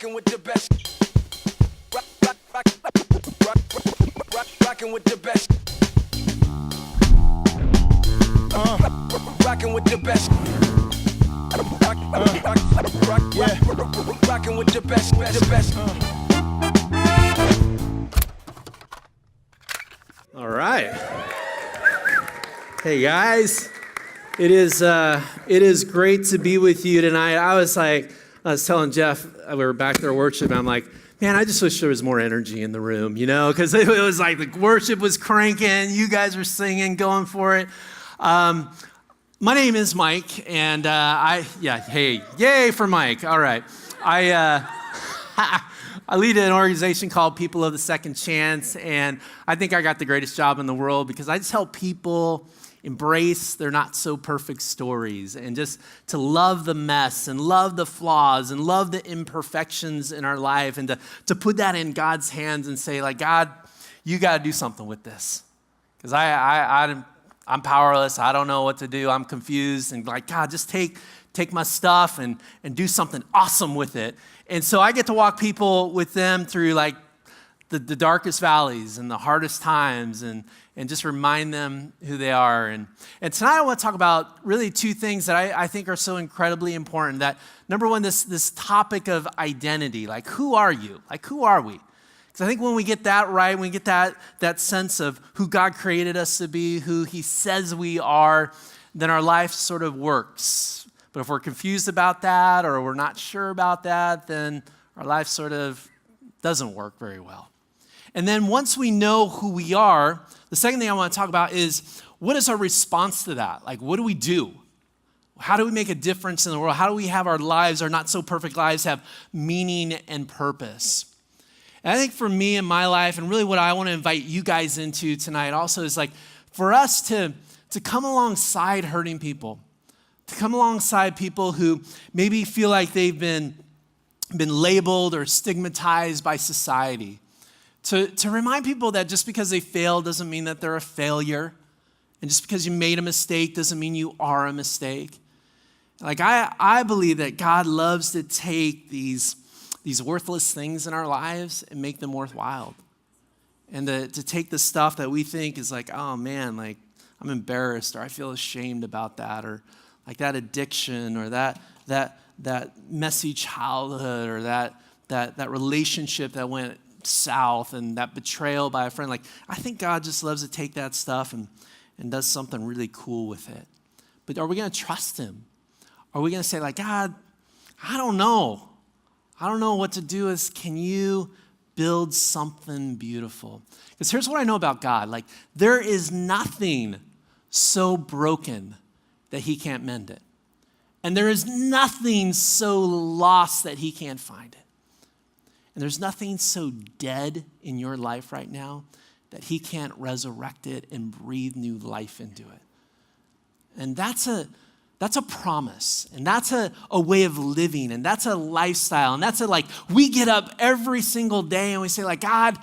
Rocking with the best. Rocking with the best. Rocking with the best. Rocking with the best. The best. All right. Hey guys, it is great to be with you tonight. I was telling Jeff, we were back there worshiping. I'm like, man, I just wish there was more energy in the room, because it was like the worship was cranking, you guys were singing, going for it. My name is Mike, and yay for Mike. All right, I lead an organization called People of the Second Chance, and I think I got the greatest job in the world because I just help people embrace their not so perfect stories and just to love the mess and love the flaws and love the imperfections in our life and to put that in God's hands and say, like, God, you got to do something with this because I'm powerless. I don't know what to do. I'm confused. And like, God, just take my stuff and do something awesome with it. And so I get to walk people with them through like the darkest valleys and the hardest times and just remind them who they are. And tonight I want to talk about really two things that I think are so incredibly important. That number one, this topic of identity. Like, who are you? Like, who are we? Because I think when we get that right, when we get that sense of who God created us to be, who he says we are, then our life sort of works. But if we're confused about that or we're not sure about that, then our life sort of doesn't work very well. And then once we know who we are, the second thing I want to talk about is what is our response to that? Like, what do we do? How do we make a difference in the world? How do we have our lives, our not so perfect lives, have meaning and purpose? And I think for me in my life, and really what I want to invite you guys into tonight also is like for us to come alongside hurting people, to come alongside people who maybe feel like they've been labeled or stigmatized by society. To remind people that just because they fail doesn't mean that they're a failure. And just because you made a mistake doesn't mean you are a mistake. Like I believe that God loves to take these worthless things in our lives and make them worthwhile. And to take the stuff that we think is like, oh man, like I'm embarrassed or I feel ashamed about that, or like that addiction or that messy childhood or that relationship that went south and that betrayal by a friend. Like, I think God just loves to take that stuff and does something really cool with it. But are we going to trust him? Are we going to say like, God, I don't know what to do. Can you build something beautiful? Because here's what I know about God. Like, there is nothing so broken that he can't mend it. And there is nothing so lost that he can't find it. And there's nothing so dead in your life right now that he can't resurrect it and breathe new life into it. And that's a promise. And that's a way of living. And that's a lifestyle. And that's like, we get up every single day and we say like, God,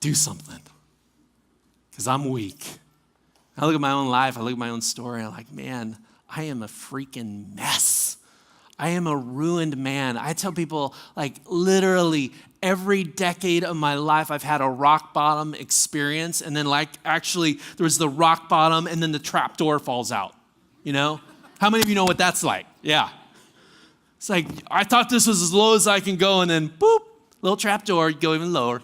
do something. Because I'm weak. I look at my own life, I look at my own story, I'm like, man, I am a freaking mess. I am a ruined man. I tell people, like, literally every decade of my life, I've had a rock bottom experience, and then, like, actually, there was the rock bottom, and then the trap door falls out, How many of you know what that's like? Yeah. It's like, I thought this was as low as I can go, and then, boop, little trap door, you go even lower.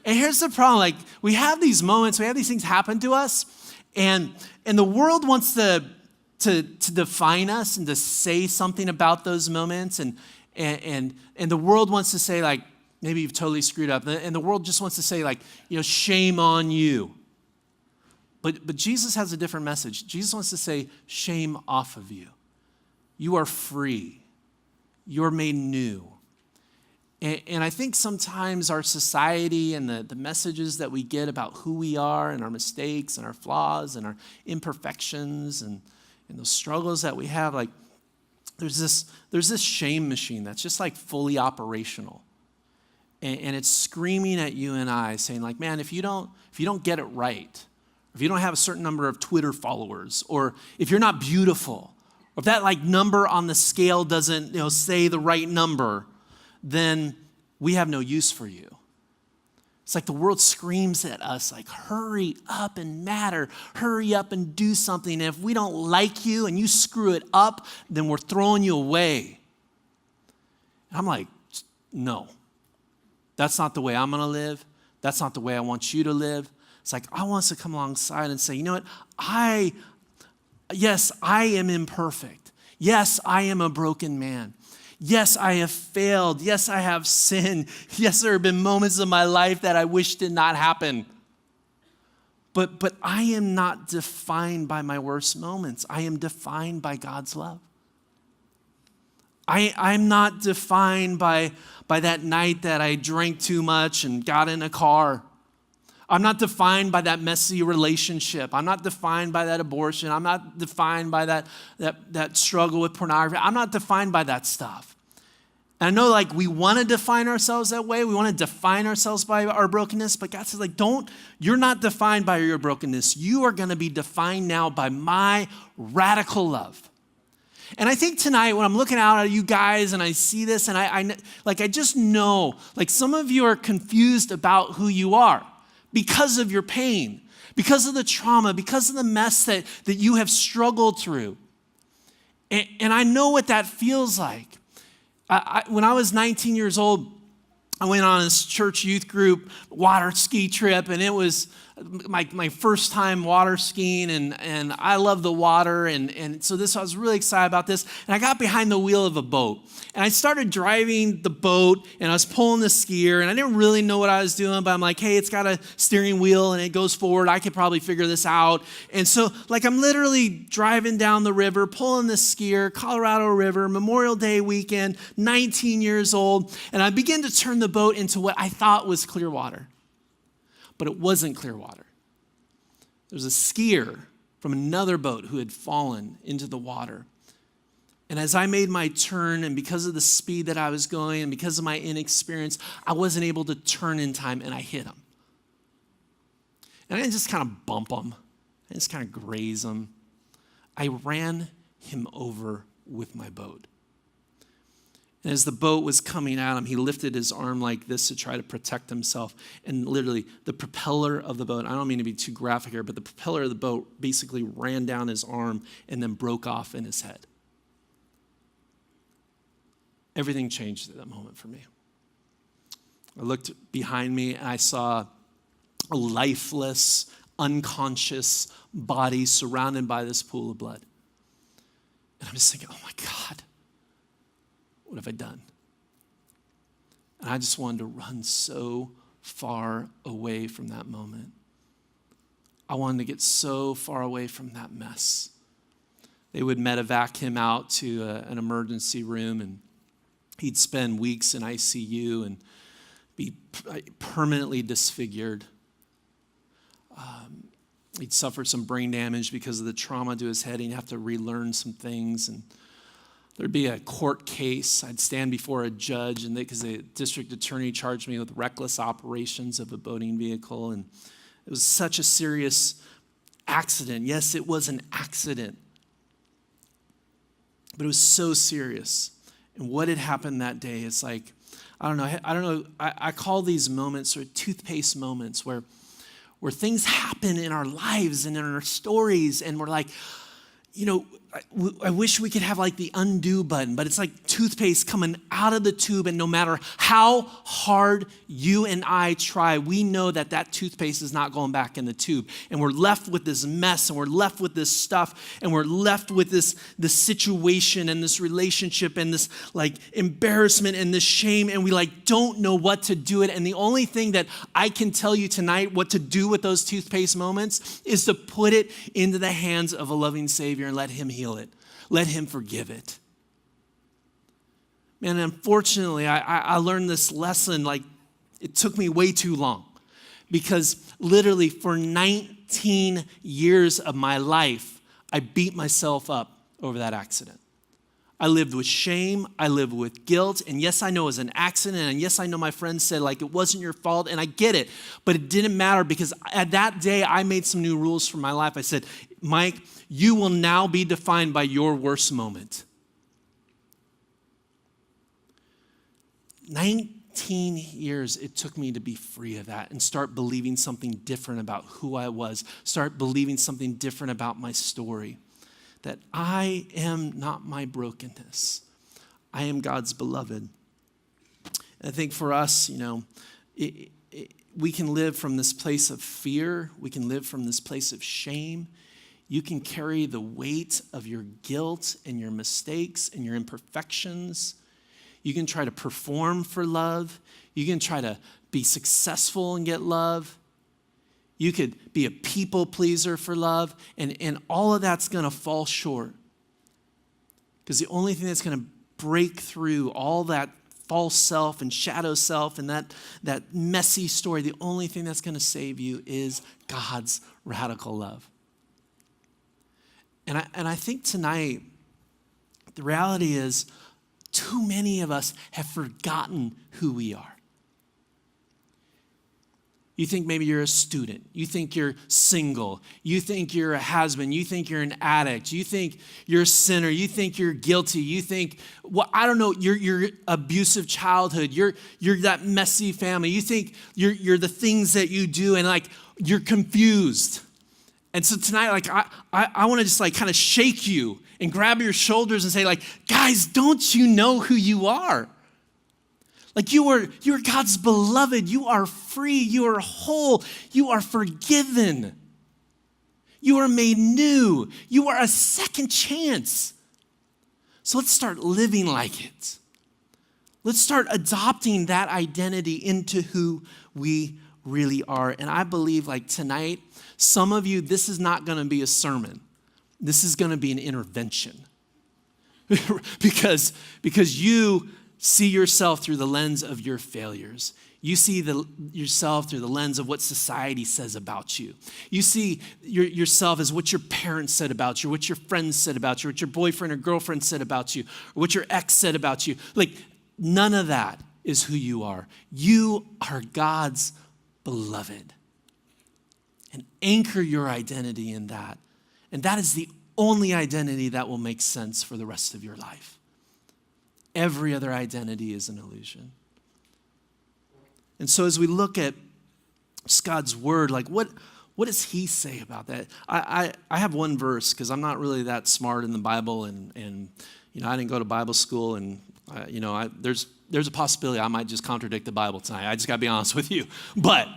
And here's the problem, like, we have these moments, we have these things happen to us, and the world wants to define us and to say something about those moments, and the world wants to say, like, maybe you've totally screwed up, and the world just wants to say, like, shame on you. But Jesus has a different message. Jesus wants to say, shame off of you. You are free. You're made new. And I think sometimes our society and the messages that we get about who we are and our mistakes and our flaws and our imperfections and those struggles that we have, like there's this shame machine that's just like fully operational. And it's screaming at you and I saying like, man, if you don't get it right, if you don't have a certain number of Twitter followers, or if you're not beautiful, or if that like number on the scale doesn't, say the right number, then we have no use for you. It's like the world screams at us like, hurry up and matter, hurry up and do something. And if we don't like you and you screw it up, then we're throwing you away. And I'm like, no, that's not the way I'm gonna live. That's not the way I want you to live. It's like, I want us to come alongside and say, you know what? Yes, I am imperfect. Yes, I am a broken man. Yes, I have failed. Yes, I have sinned. Yes, there have been moments of my life that I wish did not happen. But I am not defined by my worst moments. I am defined by God's love. I'm not defined by that night that I drank too much and got in a car. I'm not defined by that messy relationship. I'm not defined by that abortion. I'm not defined by that struggle with pornography. I'm not defined by that stuff. And I know like we want to define ourselves that way. We want to define ourselves by our brokenness, but God says like, you're not defined by your brokenness. You are going to be defined now by my radical love. And I think tonight when I'm looking out at you guys and I see this and I just know like some of you are confused about who you are because of your pain, because of the trauma, because of the mess that you have struggled through. And I know what that feels like. When I was 19 years old, I went on this church youth group water ski trip, and it was my first time water skiing, and I love the water, and so I was really excited about this, and I got behind the wheel of a boat, and I started driving the boat, and I was pulling the skier, and I didn't really know what I was doing, but I'm like, hey, it's got a steering wheel, and it goes forward, I could probably figure this out, and so like I'm literally driving down the river, pulling the skier, Colorado River, Memorial Day weekend, 19 years old, and I begin to turn the boat into what I thought was clear water. But it wasn't clear water. There was a skier from another boat who had fallen into the water. And as I made my turn, and because of the speed that I was going, and because of my inexperience, I wasn't able to turn in time, and I hit him. And I didn't just kind of bump him. I just kind of graze him. I ran him over with my boat. And as the boat was coming at him, he lifted his arm like this to try to protect himself. And literally, the propeller of the boat, I don't mean to be too graphic here, but the propeller of the boat basically ran down his arm and then broke off in his head. Everything changed at that moment for me. I looked behind me and I saw a lifeless, unconscious body surrounded by this pool of blood. And I'm just thinking, oh my God. What have I done? And I just wanted to run so far away from that moment. I wanted to get so far away from that mess. They would medevac him out to an emergency room, and he'd spend weeks in ICU and be permanently disfigured. He'd suffer some brain damage because of the trauma to his head. He'd have to relearn some things, and there'd be a court case. I'd stand before a judge, and because the district attorney charged me with reckless operations of a boating vehicle, and it was such a serious accident. Yes, it was an accident, but it was so serious. And what had happened that day? It's like, I don't know. I call these moments sort of toothpaste moments where things happen in our lives and in our stories, and we're like, I wish we could have like the undo button, but it's like toothpaste coming out of the tube, and no matter how hard you and I try, we know that toothpaste is not going back in the tube. And we're left with this mess, and we're left with this stuff, and we're left with this situation and this relationship and this like embarrassment and this shame, and we like don't know what to do it. And the only thing that I can tell you tonight what to do with those toothpaste moments is to put it into the hands of a loving Savior and let him heal it. Let him forgive it. Man, unfortunately, I learned this lesson, like it took me way too long, because literally for 19 years of my life, I beat myself up over that accident. I lived with shame. I lived with guilt. And yes, I know it was an accident. And yes, I know my friends said, like, it wasn't your fault. And I get it. But it didn't matter because at that day, I made some new rules for my life. I said, Mike, you will now be defined by your worst moment. 19 years it took me to be free of that and start believing something different about who I was, start believing something different about my story. That I am not my brokenness. I am God's beloved. And I think for us, we can live from this place of fear. We can live from this place of shame. You can carry the weight of your guilt and your mistakes and your imperfections. You can try to perform for love. You can try to be successful and get love. You could be a people pleaser for love, and all of that's going to fall short. Because the only thing that's going to break through all that false self and shadow self and that messy story, the only thing that's going to save you is God's radical love. And I think tonight, the reality is too many of us have forgotten who we are. You think maybe you're a student. You think you're single. You think you're a has-been. You think you're an addict. You think you're a sinner. You think you're guilty. You think, well, I don't know, you're abusive childhood. You're that messy family. You think you're the things that you do, and like you're confused. And so tonight, like I want to just like kind of shake you and grab your shoulders and say, like, guys, don't you know who you are? Like you are God's beloved. You are free. You are whole. You are forgiven. You are made new. You are a second chance. So let's start living like it. Let's start adopting that identity into who we really are. And I believe like tonight, some of you, this is not going to be a sermon. This is going to be an intervention. because you see yourself through the lens of your failures. You see yourself through the lens of what society says about you. You see yourself as what your parents said about you, what your friends said about you, what your boyfriend or girlfriend said about you, or what your ex said about you. Like, none of that is who you are. You are God's beloved. And anchor your identity in that. And that is the only identity that will make sense for the rest of your life. Every other identity is an illusion. And so as we look at God's word, like what does he say about that? I have one verse because I'm not really that smart in the Bible, and I didn't go to Bible school, and there's a possibility I might just contradict the Bible tonight. I just got to be honest with you. But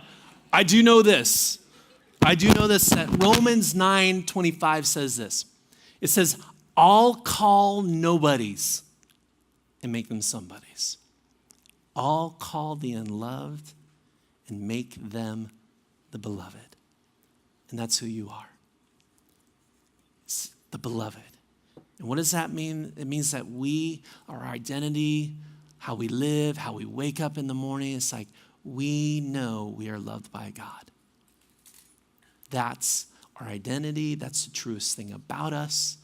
I do know this. That Romans 9:25 says this. It says, "I'll call nobodies and make them somebodies. I'll call the unloved and make them the beloved." And that's who you are. It's the beloved. And what does that mean? It means that our identity, how we live, how we wake up in the morning, it's like we know we are loved by God. That's our identity. That's the truest thing about us.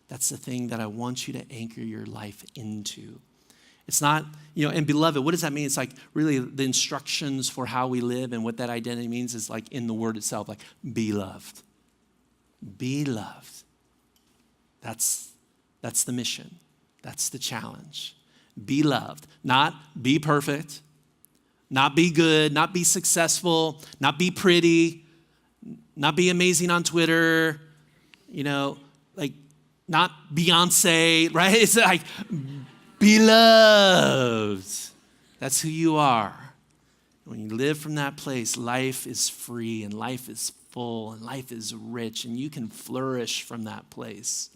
That's the thing that I want you to anchor your life into. It's not, and beloved, what does that mean? It's like really the instructions for how we live, and what that identity means is like in the word itself, like be loved. Be loved. That's the mission. That's the challenge. Be loved. Not be perfect, not be good, not be successful, not be pretty, not be amazing on Twitter, like not Beyonce, right? It's like be loved. That's who you are. When you live from that place, life is free and life is full and life is rich, and you can flourish from that place.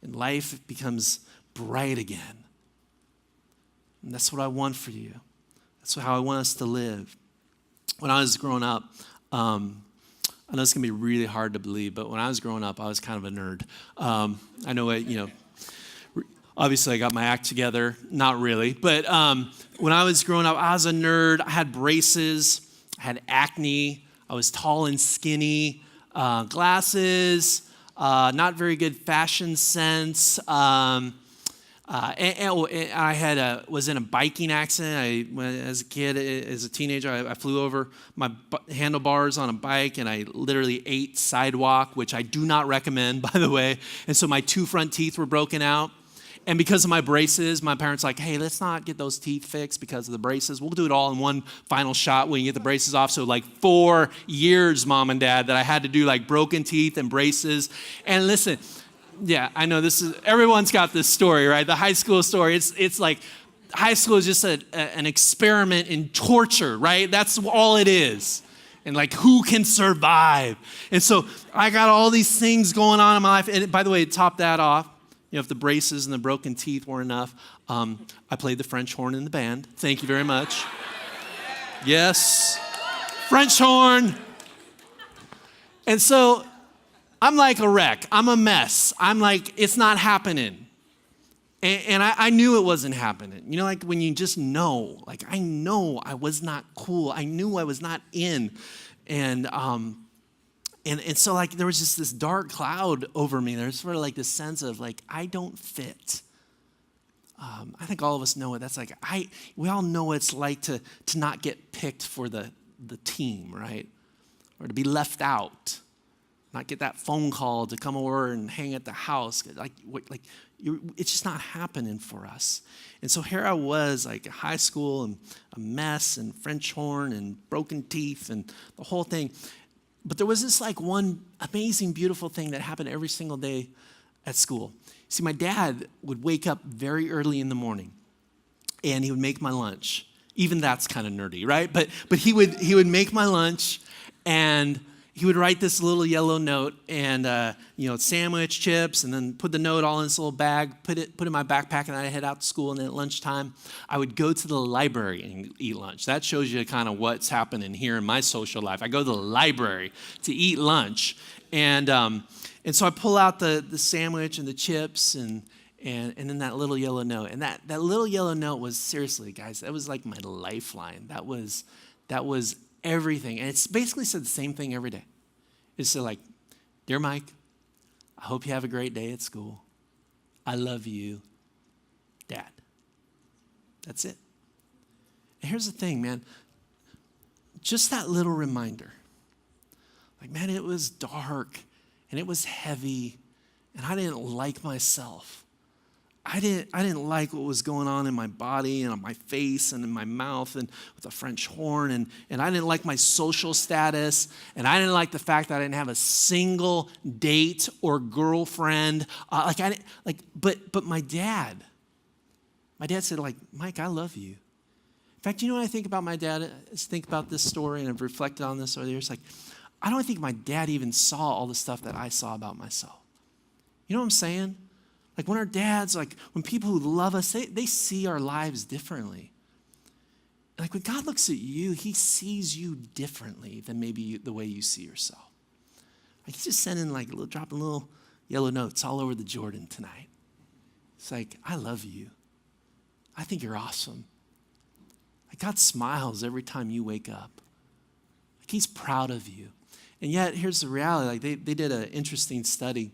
And life becomes bright again. And that's what I want for you. That's how I want us to live. When I was growing up, I know it's going to be really hard to believe, but when I was growing up, I was kind of a nerd. I know obviously I got my act together. Not really. But when I was growing up, I was a nerd. I had braces. I had acne. I was tall and skinny. Glasses. Not very good fashion sense. And I was in a biking accident. As a kid, as a teenager, I flew over my handlebars on a bike, and I literally ate sidewalk, which I do not recommend, by the way. And so my 2 front teeth were broken out. And because of my braces, my parents like, hey, let's not get those teeth fixed because of the braces. We'll do it all in one final shot when you get the braces off. So like 4 years, Mom and Dad, that I had to do like broken teeth and braces. And listen, yeah, I know everyone's got this story, right? The high school story. It's like high school is just an experiment in torture, right? That's all it is. And like, who can survive? And so I got all these things going on in my life. And by the way, to top that off, if the braces and the broken teeth weren't enough, I played the French horn in the band. Thank you very much. Yes, French horn. And so I'm like a wreck. I'm a mess. I'm like, it's not happening. And I knew it wasn't happening. You know, like when you just know, like I know I was not cool. I knew I was not in. And so like there was just this dark cloud over me. There's sort of like this sense of like, I don't fit. I think all of us know it. That's like, we all know what it's like to not get picked for the team, right? Or to be left out. Not get that phone call to come over and hang at the house. It's just not happening for us. And so here I was, like high school and a mess and French horn and broken teeth and the whole thing. But there was this like one amazing, beautiful thing that happened every single day at school. See, my dad would wake up very early in the morning and he would make my lunch. Even that's kind of nerdy, right? But he would make my lunch, and he would write this little yellow note and, sandwich, chips, and then put the note all in this little bag, put it in my backpack, and I'd head out to school. And then at lunchtime, I would go to the library and eat lunch. That shows you kind of what's happening here in my social life. I go to the library to eat lunch. And so I pull out the sandwich and the chips and then that little yellow note. And that little yellow note was, seriously, guys, that was like my lifeline. That was everything. And it's basically said the same thing every day. It said like, dear Mike, I hope you have a great day at school. I love you, Dad. That's it. And here's the thing, man. Just that little reminder. Like, man, it was dark and it was heavy and I didn't like myself. I didn't like what was going on in my body and on my face and in my mouth and with the French horn, and I didn't like my social status, and I didn't like the fact that I didn't have a single date or girlfriend. But my dad said, like, Mike, I love you. In fact, you know what I think about my dad? Think about this story, and I've reflected on this over the years. Like, I don't think my dad even saw all the stuff that I saw about myself. You know what I'm saying? Like when our dads, like when people who love us, they see our lives differently. Like when God looks at you, he sees you differently than maybe the way you see yourself. Like he's just sending dropping little yellow notes all over the Jordan tonight. It's like, I love you. I think you're awesome. Like God smiles every time you wake up. Like he's proud of you. And yet here's the reality. Like they did an interesting study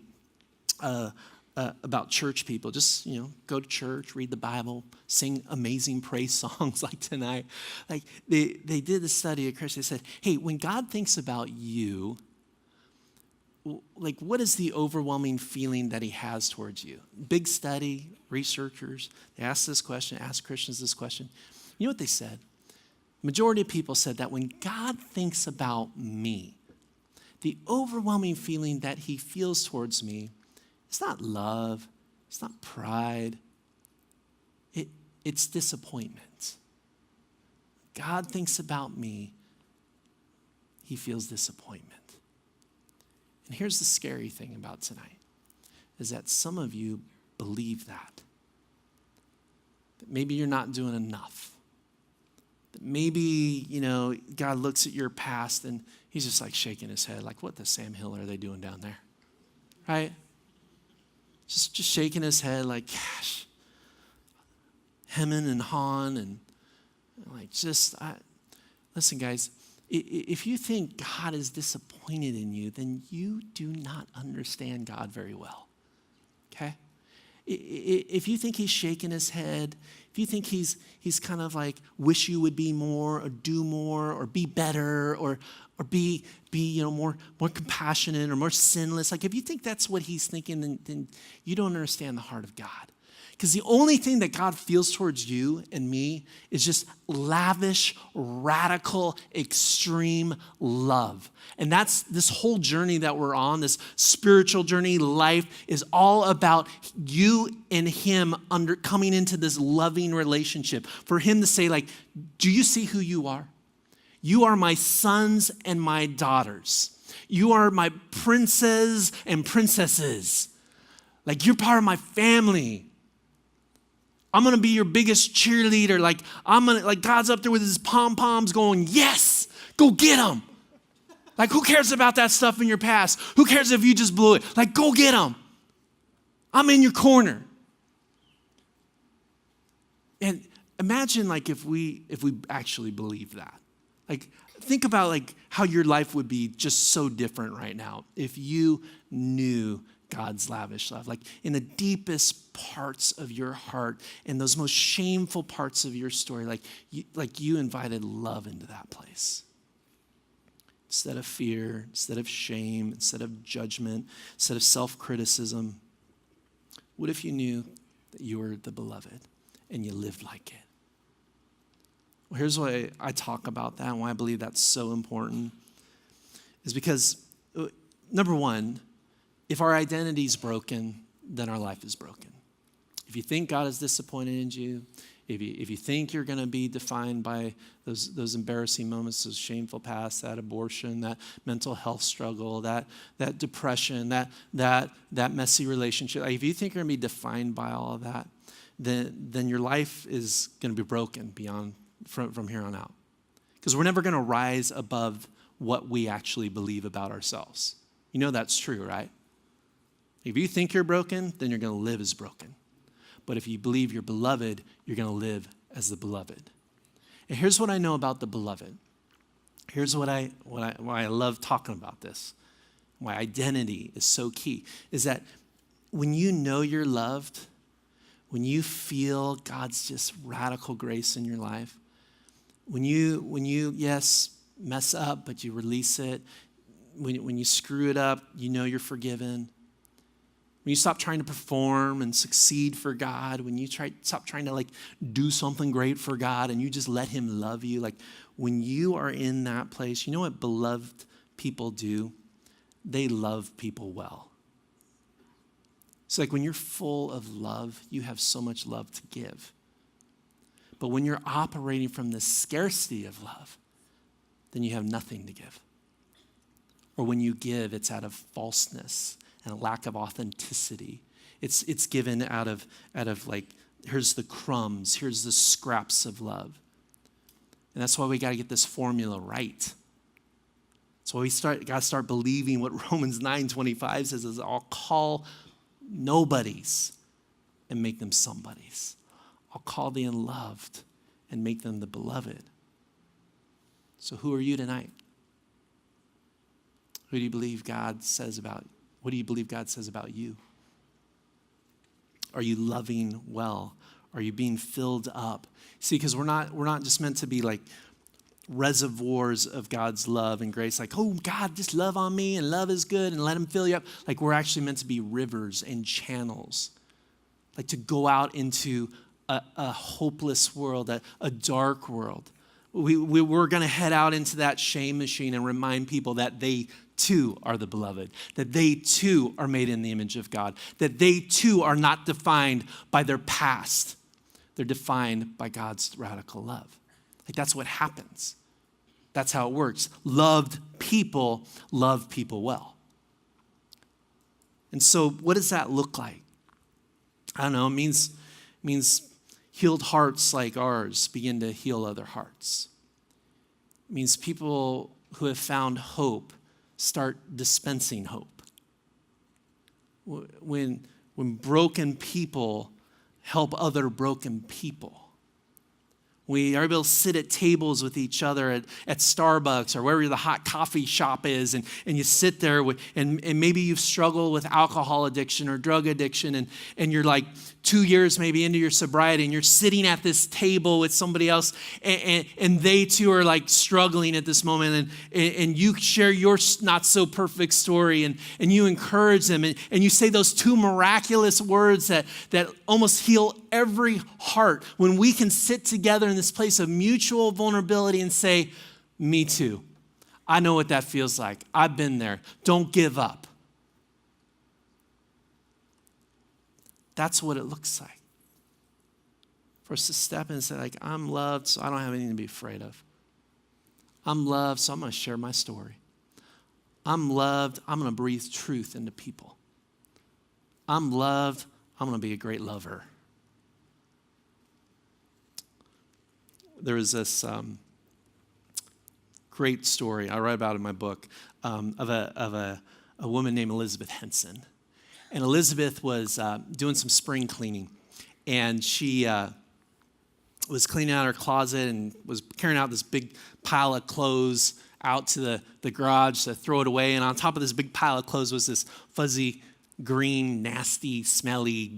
about church people. Just, go to church, read the Bible, sing amazing praise songs like tonight. Like they did a study at Christ. They said, hey, when God thinks about you, like what is the overwhelming feeling that he has towards you? Big study, researchers, they asked Christians this question. You know what they said? Majority of people said that when God thinks about me, the overwhelming feeling that he feels towards me, it's not love, it's not pride, it's disappointment. God thinks about me, he feels disappointment. And here's the scary thing about tonight, is that some of you believe that maybe you're not doing enough. That maybe, God looks at your past and he's just like shaking his head, like, what the Sam Hill are they doing down there? Right? Just shaking his head like, gosh, hemming and hawing and like listen, guys, if you think God is disappointed in you, then you do not understand God very well, okay? If you think he's shaking his head, if you think he's kind of like, wish you would be more or do more or be better or be more compassionate or more sinless, like if you think that's what he's thinking, then you don't understand the heart of God. Because the only thing that God feels towards you and me is just lavish, radical, extreme love. And that's this whole journey that we're on, this spiritual journey, life is all about you and him coming into this loving relationship. For him to say, like, do you see who you are? You are my sons and my daughters. You are my princes and princesses. Like, you're part of my family. I'm going to be your biggest cheerleader. Like God's up there with his pom-poms going, yes, go get them. Like, who cares about that stuff in your past? Who cares if you just blew it? Like, go get them. I'm in your corner. And imagine like if we actually believed that. Like, think about like how your life would be just so different right now if you knew God's lavish love, like in the deepest parts of your heart, in those most shameful parts of your story, like you invited love into that place. Instead of fear, instead of shame, instead of judgment, instead of self-criticism, what if you knew that you were the beloved and you lived like it? Well, here's why I talk about that and why I believe that's so important, is because, number one, if our identity is broken, then our life is broken. If you think God is disappointed in you, if you think you're going to be defined by those embarrassing moments, those shameful past, that abortion, that mental health struggle, that depression, that messy relationship, like if you think you're going to be defined by all of that, then your life is going to be broken from here on out. Because we're never going to rise above what we actually believe about ourselves. You know that's true, right? If you think you're broken, then you're going to live as broken. But if you believe you're beloved, you're going to live as the beloved. And here's what I know about the beloved. Here's why I love talking about this. Why identity is so key is that when you know you're loved, when you feel God's just radical grace in your life, when you yes, mess up, but you release it, when you screw it up, you know you're forgiven. When you stop trying to perform and succeed for God, when you stop trying to like do something great for God and you just let him love you, like when you are in that place, you know what beloved people do? They love people well. It's like when you're full of love, you have so much love to give. But when you're operating from the scarcity of love, then you have nothing to give. Or when you give, it's out of falseness and a lack of authenticity. It's given out of like, here's the crumbs, here's the scraps of love. And that's why we got to get this formula right. So we got to start believing what Romans 9:25 says is, I'll call nobodies and make them somebodies. I'll call the unloved and make them the beloved. So who are you tonight? Who do you believe God says about you? What do you believe God says about you? Are you loving well? Are you being filled up? See, because we're not just meant to be like reservoirs of God's love and grace, like, oh, God, just love on me and love is good and let him fill you up. Like we're actually meant to be rivers and channels, like to go out into a hopeless world, a dark world. We're going to head out into that shame machine and remind people that they too are the beloved, that they too are made in the image of God, that they too are not defined by their past. They're defined by God's radical love. Like that's what happens. That's how it works. Loved people love people well. And so what does that look like? I don't know. It means healed hearts like ours begin to heal other hearts. It means people who have found hope start dispensing hope. When broken people help other broken people. We are able to sit at tables with each other at Starbucks or wherever the hot coffee shop is, and you sit there and maybe you've struggled with alcohol addiction or drug addiction, and you're like 2 years maybe into your sobriety, and you're sitting at this table with somebody else, and they too are like struggling at this moment, and you share your not so perfect story, and you encourage them, and you say those two miraculous words that almost heal every heart when we can sit together in this place of mutual vulnerability and say, me too. I know what that feels like. I've been there. Don't give up. That's what it looks like. For us to step in and say, like, I'm loved, so I don't have anything to be afraid of. I'm loved, so I'm going to share my story. I'm loved, I'm going to breathe truth into people. I'm loved, I'm going to be a great lover. There was this great story I write about in my book of a woman named Elizabeth Henson. And Elizabeth was doing some spring cleaning, and she was cleaning out her closet and was carrying out this big pile of clothes out to the garage to throw it away. And on top of this big pile of clothes was this fuzzy, green, nasty, smelly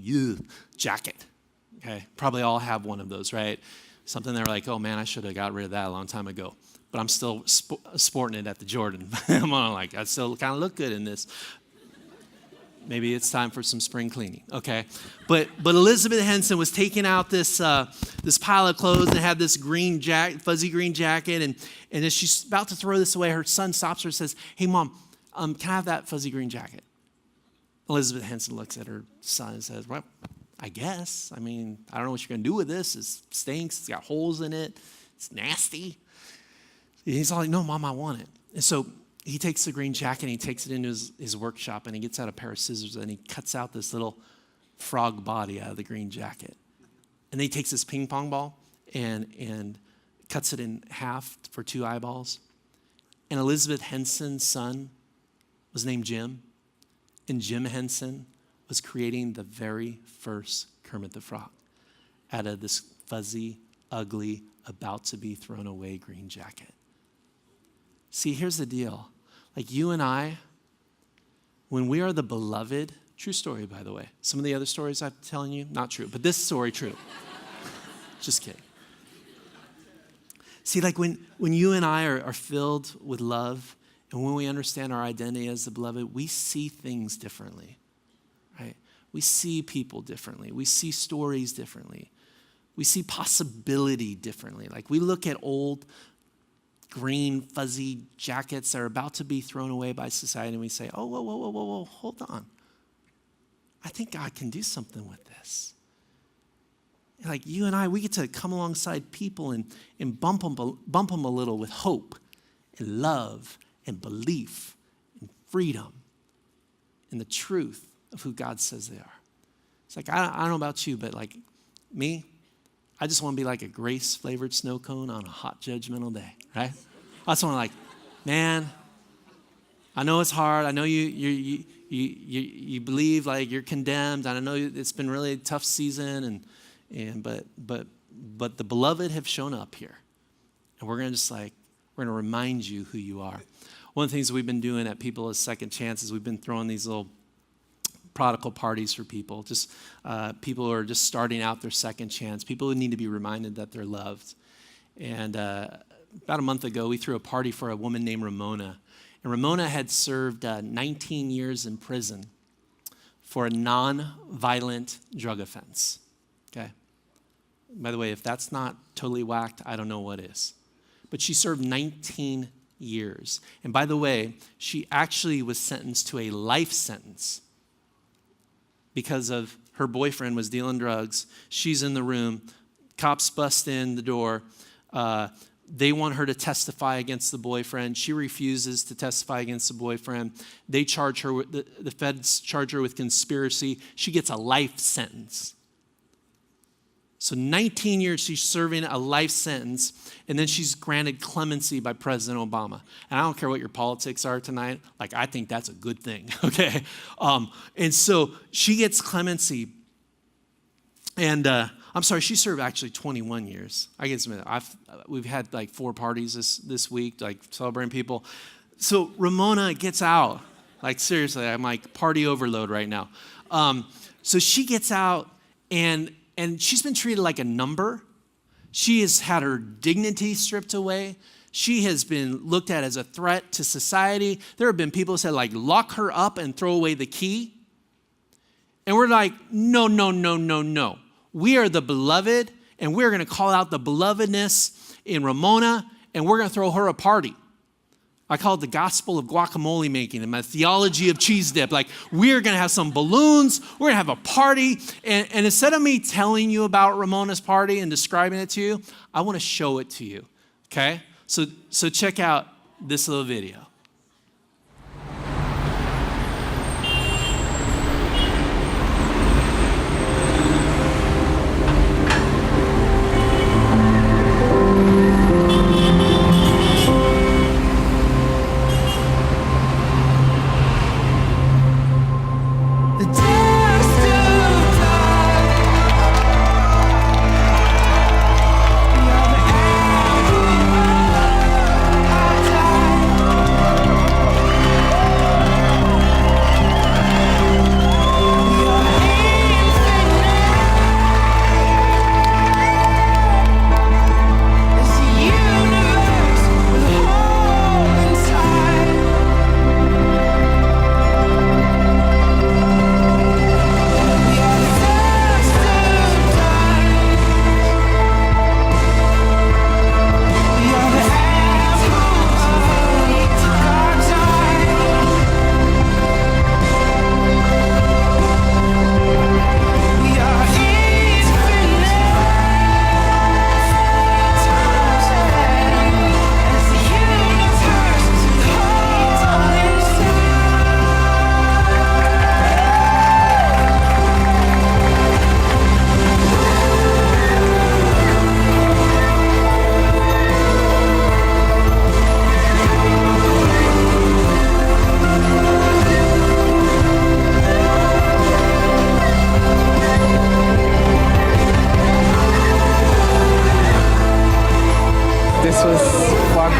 jacket. Okay, probably all have one of those, right? Something they're like, oh man, I should have got rid of that a long time ago. But I'm still sporting it at the Jordan. I'm on like, I still kind of look good in this. Maybe it's time for some spring cleaning, okay? But Elizabeth Henson was taking out this pile of clothes and had this fuzzy green jacket, and as she's about to throw this away, her son stops her and says, hey, Mom, can I have that fuzzy green jacket? Elizabeth Henson looks at her son and says, well, I guess. I mean, I don't know what you're going to do with this. It stinks. It's got holes in it. It's nasty. He's all like, no, Mom, I want it. And so he takes the green jacket and he takes it into his workshop, and he gets out a pair of scissors and he cuts out this little frog body out of the green jacket. And then he takes this ping pong ball and cuts it in half for 2 eyeballs. And Elizabeth Henson's son was named Jim. And Jim Henson was creating the very first Kermit the Frog out of this fuzzy, ugly, about to be thrown away green jacket. See, here's the deal. Like you and I, when we are the beloved, true story, by the way. Some of the other stories I'm telling you, not true, but this story, true. Just kidding. See, like when you and I are filled with love, and when we understand our identity as the beloved, we see things differently, right? We see people differently. We see stories differently. We see possibility differently. Like we look at old green fuzzy jackets that are about to be thrown away by society, and we say, oh, whoa, hold on. I think God can do something with this. Like you and I, we get to come alongside people and bump them a little with hope and love and belief and freedom and the truth of who God says they are. It's like, I don't know about you, but like me, I just want to be like a grace-flavored snow cone on a hot judgmental day, right? I just want to like, man, I know it's hard. I know you believe like you're condemned. And I know it's been really a tough season, but the beloved have shown up here, and we're gonna remind you who you are. One of the things that we've been doing at People as Second Chances, we've been throwing these little prodigal parties for people, just people who are just starting out their second chance, people who need to be reminded that they're loved. And about a month ago, we threw a party for a woman named Ramona. And Ramona had served 19 years in prison for a non-violent drug offense, okay? By the way, if that's not totally whacked, I don't know what is. But she served 19 years. And by the way, she actually was sentenced to a life sentence because of her boyfriend was dealing drugs. She's in the room. Cops bust in the door. They want her to testify against the boyfriend. She refuses to testify against the boyfriend. They charge her with, the feds charge her with conspiracy. She gets a life sentence. So 19 years she's serving a life sentence, and then she's granted clemency by President Obama. And I don't care what your politics are tonight. Like, I think that's a good thing, okay? And so she gets clemency. And I'm sorry, she served actually 21 years. I guess we've had like 4 parties this week, like celebrating people. So Ramona gets out. Like seriously, I'm like party overload right now. So she gets out and she's been treated like a number. She has had her dignity stripped away. She has been looked at as a threat to society. There have been people who said like, lock her up and throw away the key. And we're like, no, no, no, no, no. We are the beloved, and we're going to call out the belovedness in Ramona, and we're going to throw her a party. I call it the gospel of guacamole making and my theology of cheese dip. Like, we're going to have some balloons. We're going to have a party. And instead of me telling you about Ramona's party and describing it to you, I want to show it to you, okay? So check out this little video.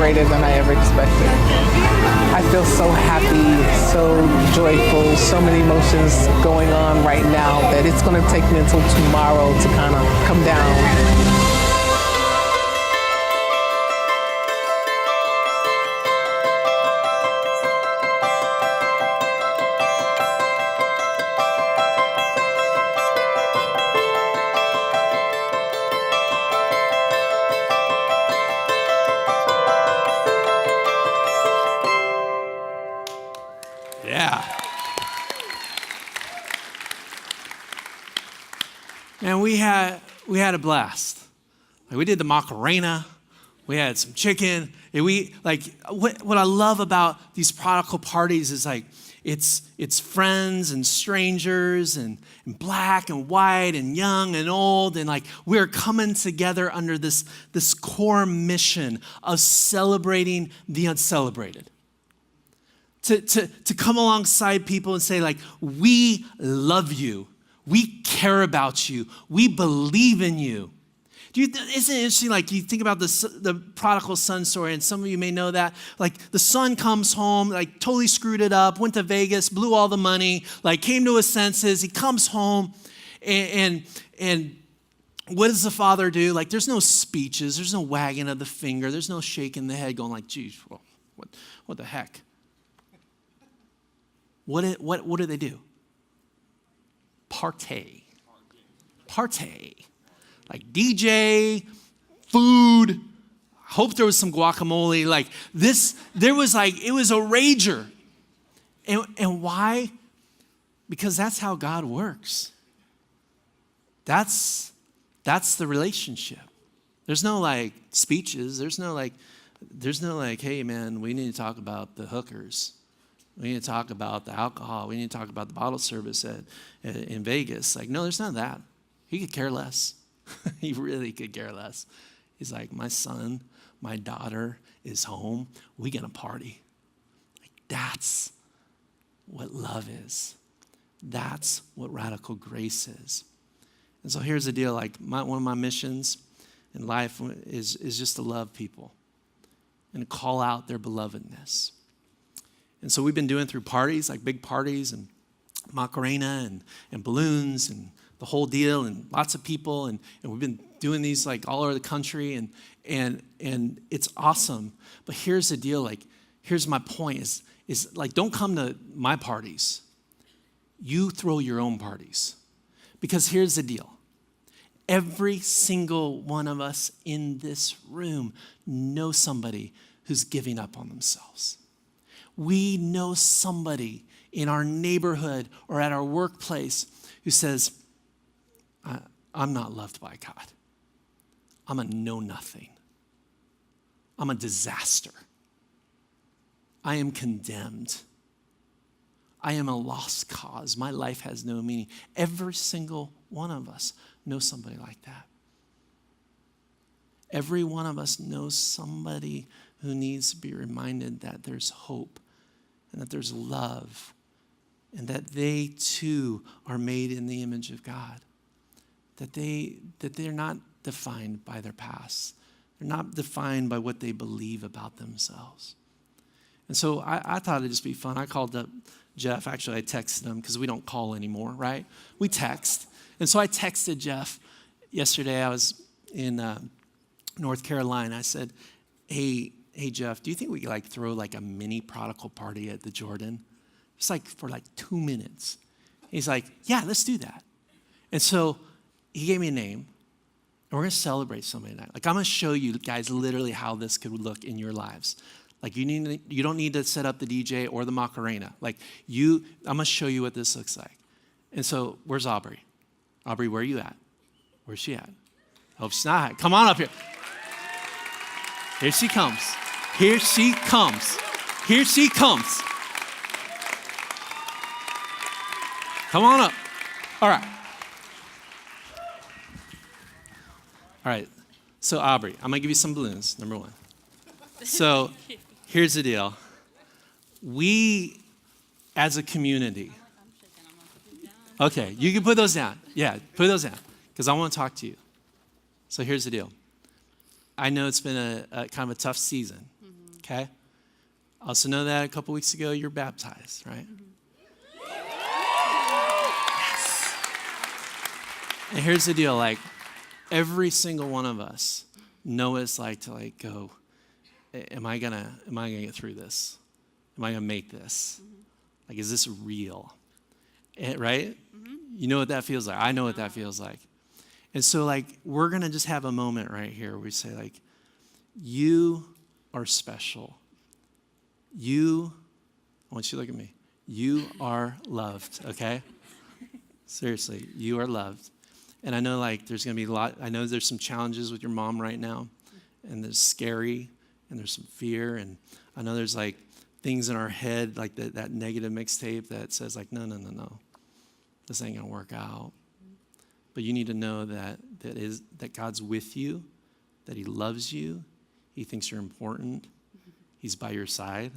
greater than I ever expected. I feel so happy, so joyful, so many emotions going on right now that it's going to take me until tomorrow to kind of come down. Yeah. And we had a blast. Like, we did the Macarena. We had some chicken. And what I love about these prodigal parties is like it's friends and strangers and black and white and young and old, and like we're coming together under this core mission of celebrating the uncelebrated. To come alongside people and say, like, we love you. We care about you. We believe in you. Isn't it interesting, like, you think about the prodigal son story, and some of you may know that. Like, the son comes home, like, totally screwed it up, went to Vegas, blew all the money, like, came to his senses. He comes home, and what does the father do? Like, there's no speeches. There's no wagging of the finger. There's no shaking the head going like, geez, well, what the heck? What do they do? Partay. Like DJ, food. I hope there was some guacamole. Like this, it was a rager. And why? Because that's how God works. That's the relationship. There's no like speeches. There's no like, hey man, we need to talk about the hookers. We need to talk about the alcohol. We need to talk about the bottle service in Vegas. Like, no, there's none of that. He could care less. He really could care less. He's like, my son, my daughter is home. We gonna party. Like, that's what love is. That's what radical grace is. And so here's the deal, like one of my missions in life is just to love people and to call out their belovedness. And so we've been doing through parties, like big parties and Macarena and balloons and the whole deal and lots of people. And we've been doing these like all over the country and it's awesome. But here's the deal, like, here's my point is like, don't come to my parties. You throw your own parties. Because here's the deal. Every single one of us in this room knows somebody who's giving up on themselves. We know somebody in our neighborhood or at our workplace who says, I'm not loved by God. I'm a know-nothing. I'm a disaster. I am condemned. I am a lost cause. My life has no meaning. Every single one of us knows somebody like that. Every one of us knows somebody who needs to be reminded that there's hope and that there's love and that they too are made in the image of God. That they're not defined by their past. They're not defined by what they believe about themselves. And so I thought it'd just be fun. I called up Jeff. Actually, I texted him because we don't call anymore, right? We text. And so I texted Jeff yesterday. I was in North Carolina. I said, hey, Jeff, do you think we could like throw like a mini prodigal party at the Jordan? Just like for like 2 minutes. He's like, yeah, let's do that. And so he gave me a name. And we're going to celebrate somebody tonight. Like, I'm going to show you guys literally how this could look in your lives. Like, you don't need to set up the DJ or the Macarena. Like, I'm going to show you what this looks like. And so, where's Aubrey? Aubrey, where are you at? Where's she at? I hope she's not. Come on up here. Here she comes. Here she comes. Here she comes. Come on up. All right. All right, so Aubrey, I'm gonna give you some balloons, number one. So here's the deal. We, as a community, okay, you can put those down. Yeah, put those down, because I wanna talk to you. So here's the deal. I know it's been a kind of a tough season, okay? I also know that a couple weeks ago you're baptized, right? Yes. And here's the deal, like, every single one of us know what it's like to like go, am I gonna get through this? Am I gonna make this? Like, is this real? Right? You know what that feels like. I know what that feels like. And so like, we're gonna just have a moment right here where we say like, you are special. I want you to look at me. You are loved, okay? Seriously, you are loved. And I know like there's gonna be I know there's some challenges with your mom right now, and there's scary, and there's some fear, and I know there's like things in our head, like that negative mixtape that says like, no, this ain't gonna work out. But you need to know that God's with you, that he loves you, he thinks you're important, he's by your side,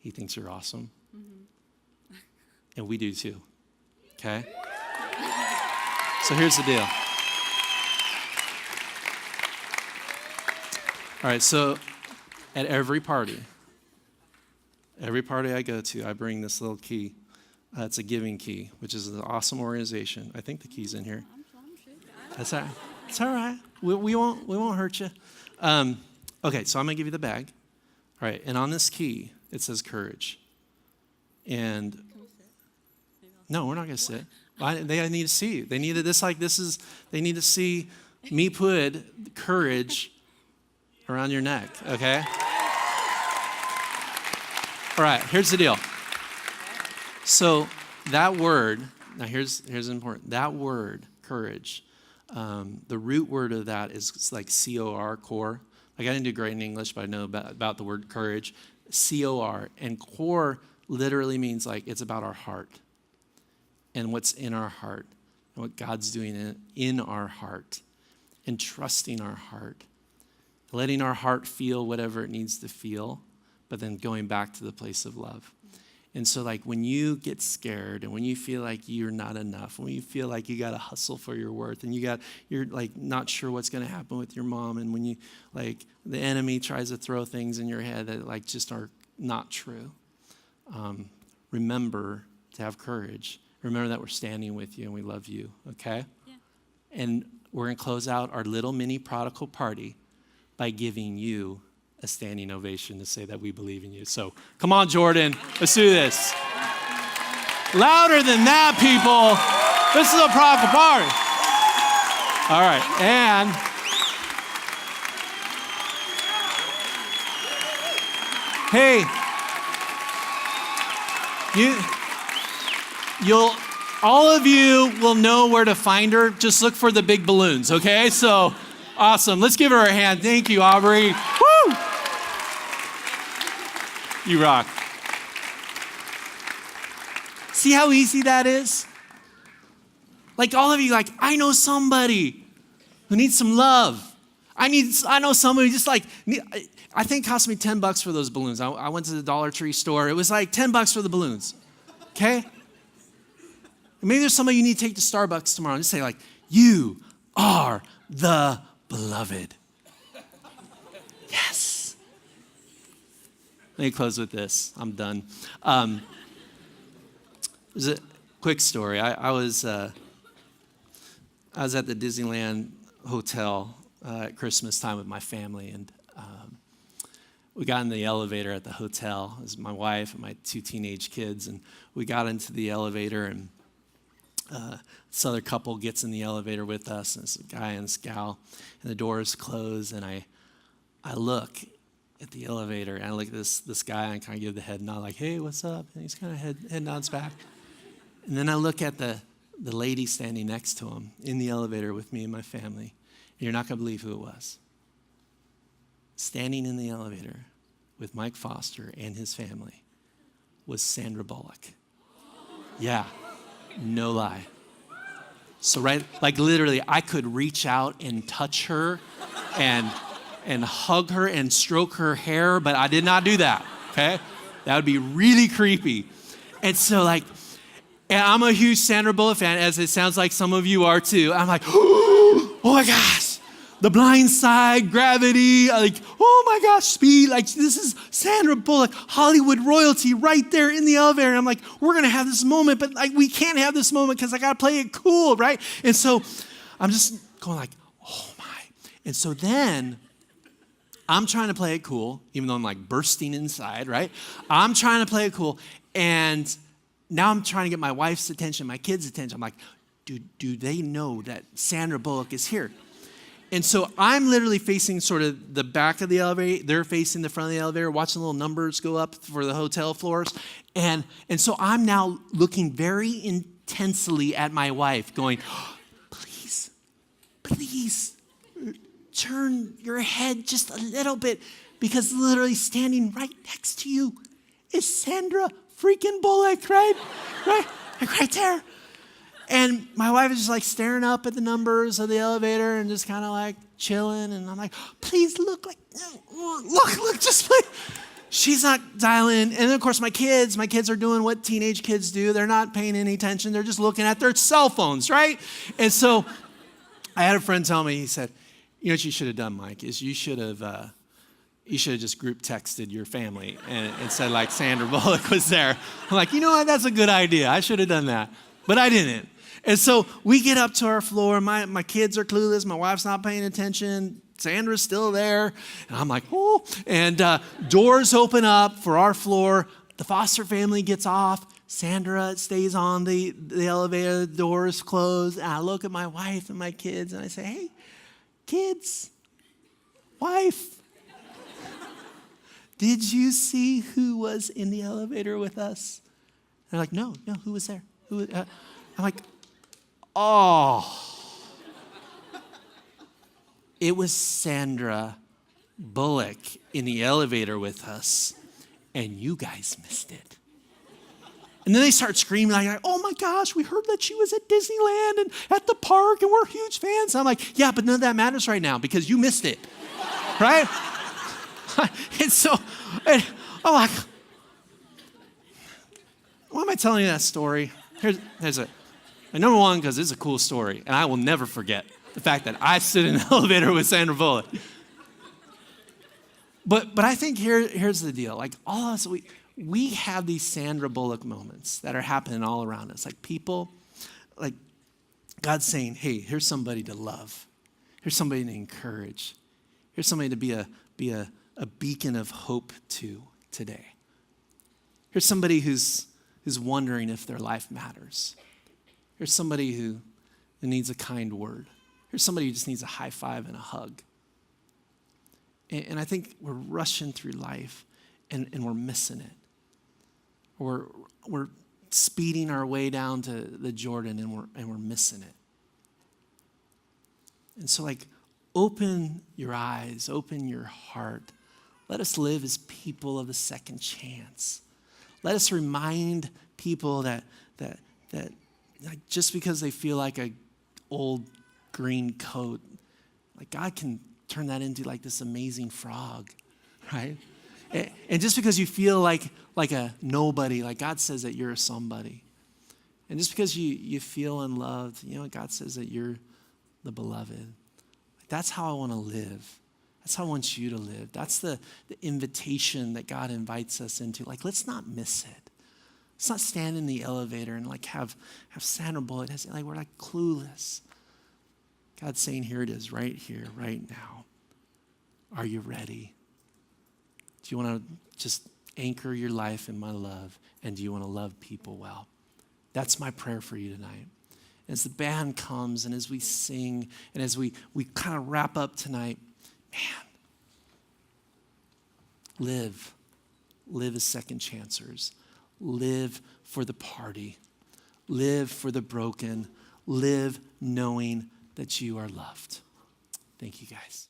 he thinks you're awesome. And we do too, okay? So here's the deal. All right, so at every party I go to, I bring this little key. It's a giving key, which is an awesome organization. I think the key's in here. That's all right. It's all right. We won't hurt you. Okay, so I'm gonna give you the bag. All right, and on this key it says courage. And no, we're not gonna sit. They need to see you. They need to see me put courage around your neck, okay? All right, here's the deal. So that word, now here's important. That word, courage, the root word of that is like C-O-R, core. Like I didn't do great in English, but I know about the word courage. C-O-R, and core literally means like it's about our heart. And what's in our heart, and what God's doing in our heart, and trusting our heart, letting our heart feel whatever it needs to feel, but then going back to the place of love. And so like when you get scared and when you feel like you're not enough, when you feel like you got to hustle for your worth and you're like not sure what's going to happen with your mom, and when you like the enemy tries to throw things in your head that like just are not true, remember to have courage. Remember that we're standing with you and we love you, okay? Yeah. And we're going to close out our little mini prodigal party by giving you a standing ovation to say that we believe in you. So come on, Jordan, let's do this. Louder than that, people. This is a prodigal party. All right, and hey, all of you will know where to find her. Just look for the big balloons, okay? So awesome. Let's give her a hand. Thank you, Aubrey. Woo! You rock. See how easy that is? Like all of you, like, I know somebody who needs some love. I know somebody just like, I think it cost me $10 for those balloons. I went to the Dollar Tree store. It was like $10 for the balloons, okay? Maybe there's somebody you need to take to Starbucks tomorrow and just say like, you are the beloved. Yes. Let me close with this. I'm done. There's a quick story. I was at the Disneyland Hotel at Christmas time with my family, and we got in the elevator at the hotel. It was my wife and my 2 teenage kids, and we got into the elevator, and this other couple gets in the elevator with us, and it's a guy and this gal, and the doors close, and I look at the elevator, and I look at this guy, and I kind of give the head nod, like, hey, what's up? And he's kind of head nods back. And then I look at the lady standing next to him in the elevator with me and my family. And you're not going to believe who it was. Standing in the elevator with Mike Foster and his family was Sandra Bullock. Yeah, no lie. So like literally, I could reach out and touch her and hug her and stroke her hair, but I did not do that, okay? That would be really creepy. And so like, and I'm a huge Sandra Bullock fan, as it sounds like some of you are too. I'm like, oh my gosh, The Blind Side, Gravity, like, oh my gosh, Speed, like this is Sandra Bullock, Hollywood royalty right there in the elevator. And I'm like, we're gonna have this moment, but like we can't have this moment because I gotta play it cool, right? And so I'm just going like, oh my. And so then I'm trying to play it cool, even though I'm like bursting inside, right? I'm trying to play it cool. And now I'm trying to get my wife's attention, my kids' attention. I'm like, do they know that Sandra Bullock is here? And so I'm literally facing sort of the back of the elevator. They're facing the front of the elevator, watching the little numbers go up for the hotel floors. And so I'm now looking very intensely at my wife going, oh, please, turn your head just a little bit, because literally standing right next to you is Sandra freaking Bullock, right? Right there. And my wife is just like staring up at the numbers of the elevator and just kind of like chilling. And I'm like, please look, just please. She's not dialing in. And then of course my kids are doing what teenage kids do. They're not paying any attention. They're just looking at their cell phones, right? And so I had a friend tell me, he said, you know what you should have done, Mike, is you should have just group texted your family and said like Sandra Bullock was there. I'm like, you know what, that's a good idea. I should have done that, but I didn't. And so we get up to our floor. My kids are clueless. My wife's not paying attention. Sandra's still there. And I'm like, oh. And doors open up for our floor. The Foster family gets off. Sandra stays on the elevator. The doors close. And I look at my wife and my kids and I say, hey, kids, wife, did you see who was in the elevator with us? They're like, no, who was there? I'm like, oh. It was Sandra Bullock in the elevator with us, and you guys missed it. And then they start screaming like, oh my gosh, we heard that she was at Disneyland and at the park, and we're huge fans. I'm like, yeah, but none of that matters right now because you missed it, right? And so, and I'm like, why am I telling you that story? Here's it. And number one, because it's a cool story, and I will never forget the fact that I stood in the elevator with Sandra Bullock. But I think here's the deal. Like all of us, we have these Sandra Bullock moments that are happening all around us. Like people, like God's saying, hey, here's somebody to love. Here's somebody to encourage. Here's somebody to be a beacon of hope to today. Here's somebody who's wondering if their life matters. Here's somebody who needs a kind word. Here's somebody who just needs a high five and a hug. And I think we're rushing through life and we're missing it. We're speeding our way down to the Jordan and we're missing it. And so like open your eyes, open your heart. Let us live as people of the second chance. Let us remind people that like just because they feel like a old green coat, like God can turn that into like this amazing frog, right? And just because you feel like a nobody, like God says that you're a somebody. And just because you feel unloved, you know, God says that you're the beloved. Like that's how I want to live. That's how I want you to live. That's the invitation that God invites us into. Like, let's not miss it. Let's not stand in the elevator and like have Sandra Bullock. Like we're like clueless. God's saying, here it is, right here, right now. Are you ready? Do you want to just anchor your life in my love? And do you want to love people well? That's my prayer for you tonight. As the band comes and as we sing and as we kind of wrap up tonight, man, live as second chancers. Live for the party. Live for the broken. Live knowing that you are loved. Thank you, guys.